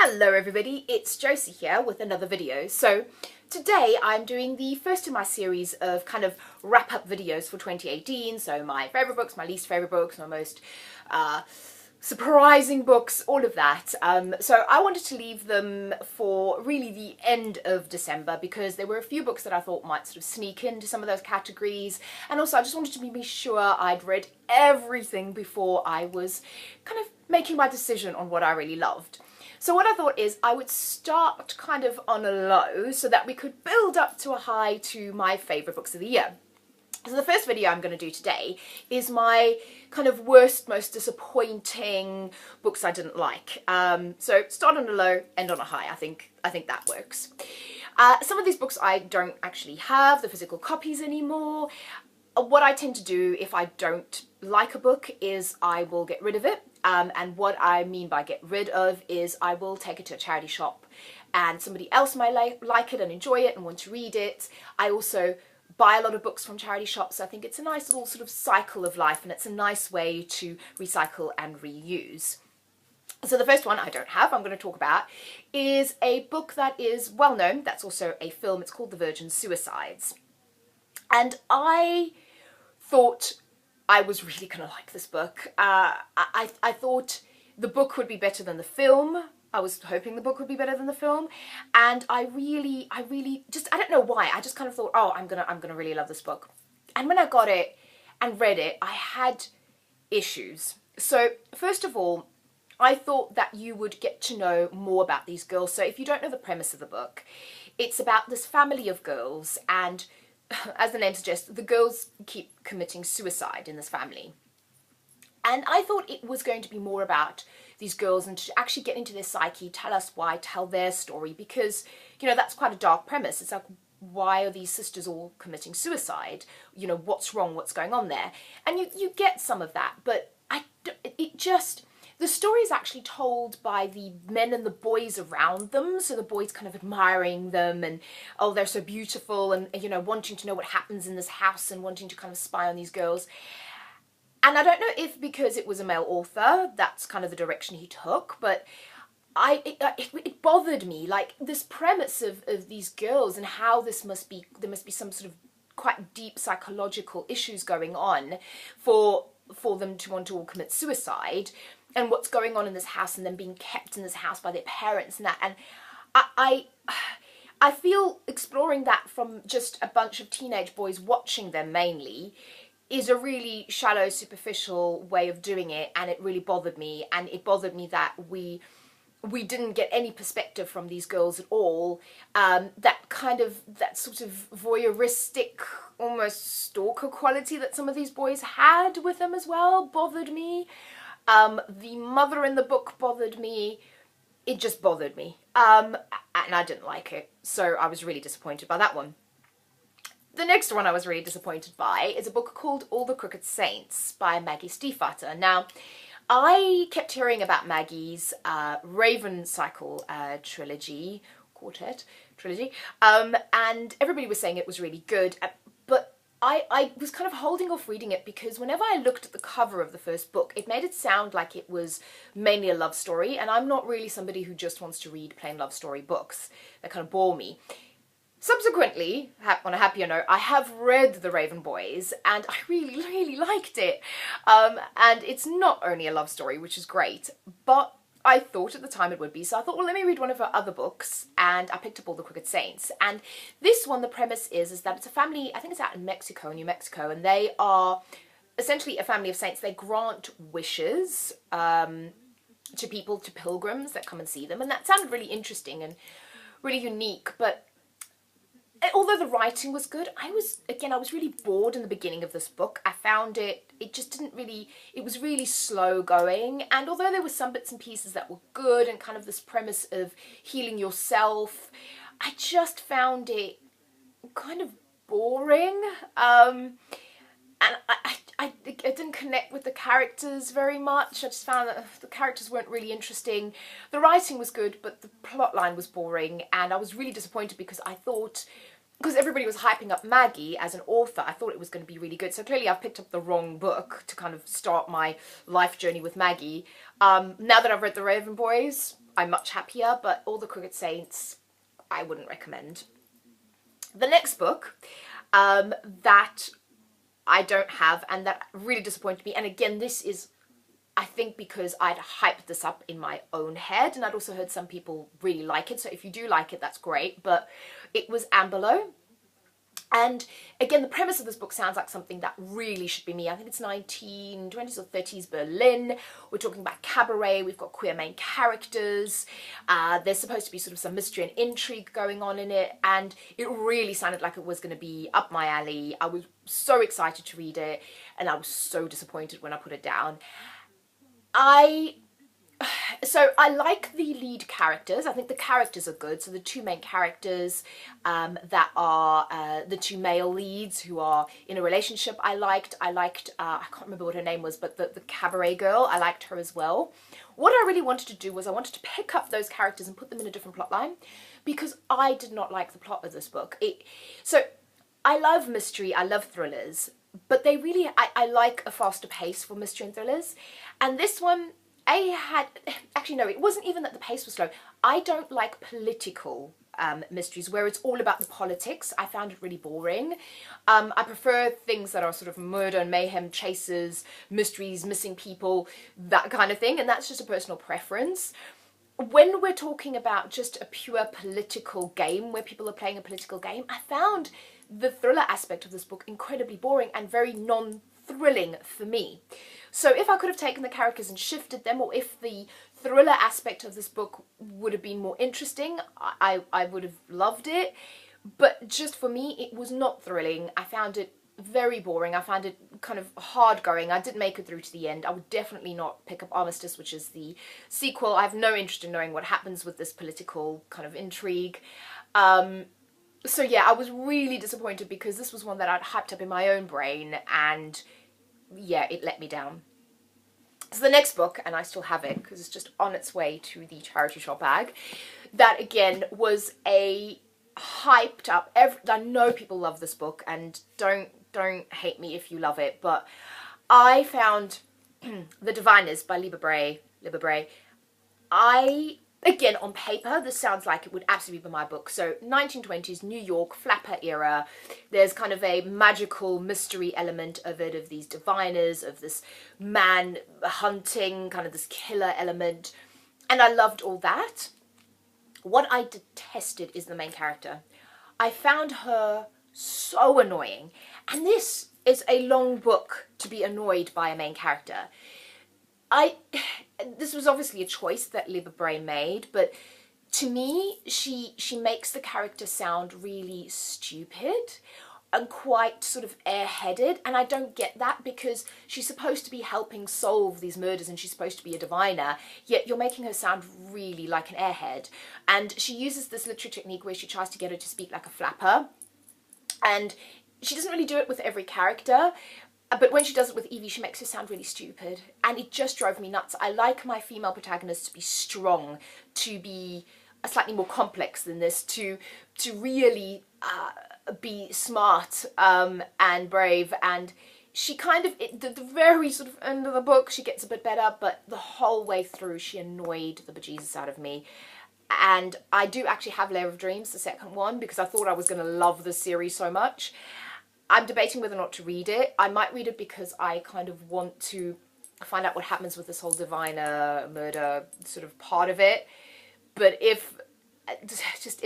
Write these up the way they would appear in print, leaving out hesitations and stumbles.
Hello everybody, it's Josie here with another video. So today I'm doing the first in my series of kind of wrap-up videos for 2018. So my favourite books, my least favourite books, my most surprising books, all of that. So I wanted to leave them for really the end of December because there were a few books that I thought might sort of sneak into some of those categories, and also I just wanted to be sure I'd read everything before I was kind of making my decision on what I really loved. So what I thought is I would start kind of on a low so that we could build up to a high to my favourite books of the year. So the first video I'm going to do today is my kind of worst, most disappointing books I didn't like. So start on a low, end on a high. I think that works. Some of these books I don't actually have the physical copies anymore. What I tend to do if I don't like a book is I will get rid of it. And what I mean by get rid of is I will take it to a charity shop and somebody else might like it and enjoy it and want to read it. I also buy a lot of books from charity shops. I think it's a nice little sort of cycle of life, and it's a nice way to recycle and reuse. So the first one I don't have, I'm going to talk about, is a book that is well known. That's also a film. It's called The Virgin Suicides. And I thought I was really going to like this book. I thought the book would be better than the film. I was hoping the book would be better than the film, and I really just, I don't know why, I just kind of thought, oh, I'm gonna really love this book. And when I got it and read it, I had issues. So first of all, I thought that you would get to know more about these girls. So if you don't know the premise of the book, it's about this family of girls, and as the name suggests, the girls keep committing suicide in this family. And I thought it was going to be more about these girls and to actually get into their psyche, tell us why, tell their story, because, you know, that's quite a dark premise. It's like, why are these sisters all committing suicide? You know, what's wrong? What's going on there? And you get some of that, but the story is actually told by the men and the boys around them. So the boys kind of admiring them and, oh, they're so beautiful, and, you know, wanting to know what happens in this house and wanting to kind of spy on these girls. And I don't know if because it was a male author, that's kind of the direction he took, but it bothered me, like this premise of these girls and how there must be some sort of quite deep psychological issues going on for them to want to all commit suicide, and what's going on in this house and them being kept in this house by their parents and that. And I feel exploring that from just a bunch of teenage boys watching them mainly is a really shallow, superficial way of doing it, and it really bothered me. And it bothered me that we didn't get any perspective from these girls at all. That sort of voyeuristic, almost stalker quality that some of these boys had with them as well bothered me. The mother in the book bothered me. It just bothered me. And I didn't like it, so I was really disappointed by that one. The next one I was really disappointed by is a book called All the Crooked Saints by Maggie Stiefvater. Now, I kept hearing about Maggie's Raven Cycle quartet trilogy, and everybody was saying it was really good, but I was kind of holding off reading it because whenever I looked at the cover of the first book, it made it sound like it was mainly a love story, and I'm not really somebody who just wants to read plain love story books. They kind of bore me. Subsequently, on a happier note, I have read The Raven Boys, and I really liked it. And it's not only a love story, which is great, but I thought at the time it would be, so I thought, well, let me read one of her other books, and I picked up All the Crooked Saints. And this one, the premise is that it's a family, I think it's out in Mexico, New Mexico, and they are essentially a family of saints. They grant wishes to people, to pilgrims that come and see them, and that sounded really interesting and really unique, but although the writing was good, I was really bored in the beginning of this book. I found it was really slow going, and although there were some bits and pieces that were good and kind of this premise of healing yourself, I just found it kind of boring. And I didn't connect with the characters very much. I just found that the characters weren't really interesting. The writing was good, but the plot line was boring, and I was really disappointed because I thought, because everybody was hyping up Maggie as an author, I thought it was going to be really good. So clearly I've picked up the wrong book to kind of start my life journey with Maggie. Now that I've read The Raven Boys, I'm much happier, but All the Crooked Saints, I wouldn't recommend. The next book that I don't have and that really disappointed me, and again, this is, I think, because I'd hyped this up in my own head, and I'd also heard some people really like it, so if you do like it, that's great, but it was Anne Below. And again, the premise of this book sounds like something that really should be me. I think it's 1920s or 30s Berlin. We're talking about cabaret. We've got queer main characters. There's supposed to be sort of some mystery and intrigue going on in it. And it really sounded like it was going to be up my alley. I was so excited to read it. And I was so disappointed when I put it down. So I like the lead characters. I think the characters are good. So the two main characters that are the two male leads who are in a relationship I liked, I can't remember what her name was, but the cabaret girl, I liked her as well. What I really wanted to do was I wanted to pick up those characters and put them in a different plot line, because I did not like the plot of this book. So I love mystery, I love thrillers, but they really, I like a faster pace for mystery and thrillers. And this one, actually no, it wasn't even that the pace was slow. I don't like political mysteries where it's all about the politics. I found it really boring. I prefer things that are sort of murder and mayhem, chases, mysteries, missing people, that kind of thing, and that's just a personal preference. When we're talking about just a pure political game, where people are playing a political game, I found the thriller aspect of this book incredibly boring and very non-thrilling for me. So if I could have taken the characters and shifted them, or if the thriller aspect of this book would have been more interesting, I would have loved it. But just for me, it was not thrilling. I found it very boring. I found it kind of hard going. I didn't make it through to the end. I would definitely not pick up Armistice, which is the sequel. I have no interest in knowing what happens with this political kind of intrigue. So yeah, I was really disappointed because this was one that I'd hyped up in my own brain, and yeah, it let me down. So the next book, and I still have it because it's just on its way to the charity shop bag, that again was a hyped up, I know people love this book, and don't hate me if you love it, but I found The Diviners by Libba Bray. Again, on paper, this sounds like it would absolutely be my book. So 1920s New York, flapper era. There's kind of a magical mystery element of it, of these diviners, of this man hunting, kind of this killer element. And I loved all that. What I detested is the main character. I found her so annoying. And this is a long book to be annoyed by a main character. This was obviously a choice that Libba Bray made, but to me, she makes the character sound really stupid and quite sort of airheaded, and I don't get that, because she's supposed to be helping solve these murders and she's supposed to be a diviner, yet you're making her sound really like an airhead. And she uses this literary technique where she tries to get her to speak like a flapper, and she doesn't really do it with every character. But when she does it with Evie, she makes her sound really stupid, and it just drove me nuts. I like my female protagonists to be strong, to be slightly more complex than this, to really be smart and brave. And she kind of, the very sort of end of the book, she gets a bit better, but the whole way through, she annoyed the bejesus out of me. And I do actually have Lair of Dreams, the second one, because I thought I was going to love the series so much. I'm debating whether or not to read it. I might read it because I kind of want to find out what happens with this whole diviner murder sort of part of it. But if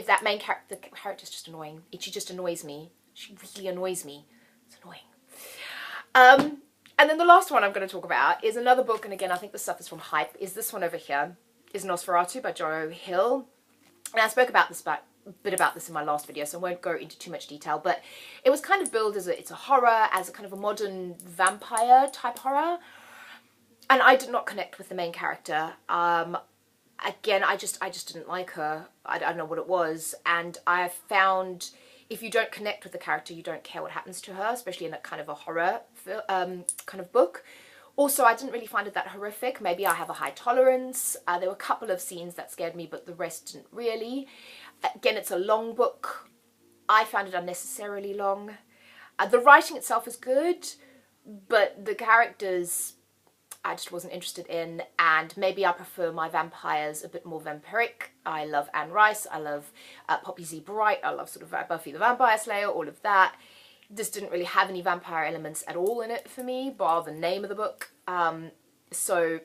that main character, the character's just annoying. She just annoys me. She really annoys me. It's annoying. And then the last one I'm going to talk about is another book, and again, I think the stuff is from Hype, is this one over here, is Nosferatu by Joe Hill. And I spoke about this bit about this in my last video, so I won't go into too much detail, but it was kind of billed as it's a horror, as a kind of a modern vampire type horror, and I did not connect with the main character. Again, I just didn't like her. I don't know what it was, and I found if you don't connect with the character, you don't care what happens to her, especially in a kind of a horror kind of book. Also, I didn't really find it that horrific. Maybe I have a high tolerance. There were a couple of scenes that scared me, but the rest didn't really. Again, it's a long book. I found it unnecessarily long. The writing itself is good, but the characters, I just wasn't interested in, and maybe I prefer my vampires a bit more vampiric. I love Anne Rice, I love Poppy Z. Bright, I love sort of Buffy the Vampire Slayer, all of that. This didn't really have any vampire elements at all in it for me, bar the name of the book. So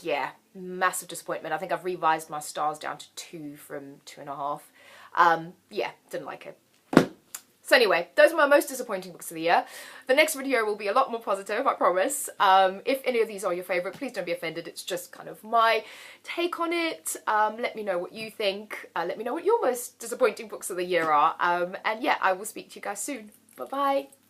yeah, massive disappointment. I think I've revised my stars down to 2 from 2.5. Yeah, didn't like it. So anyway, those are my most disappointing books of the year. The next video will be a lot more positive, I promise. If any of these are your favourite, please don't be offended. It's just kind of my take on it. Let me know what you think. Let me know what your most disappointing books of the year are. And yeah, I will speak to you guys soon. Bye-bye.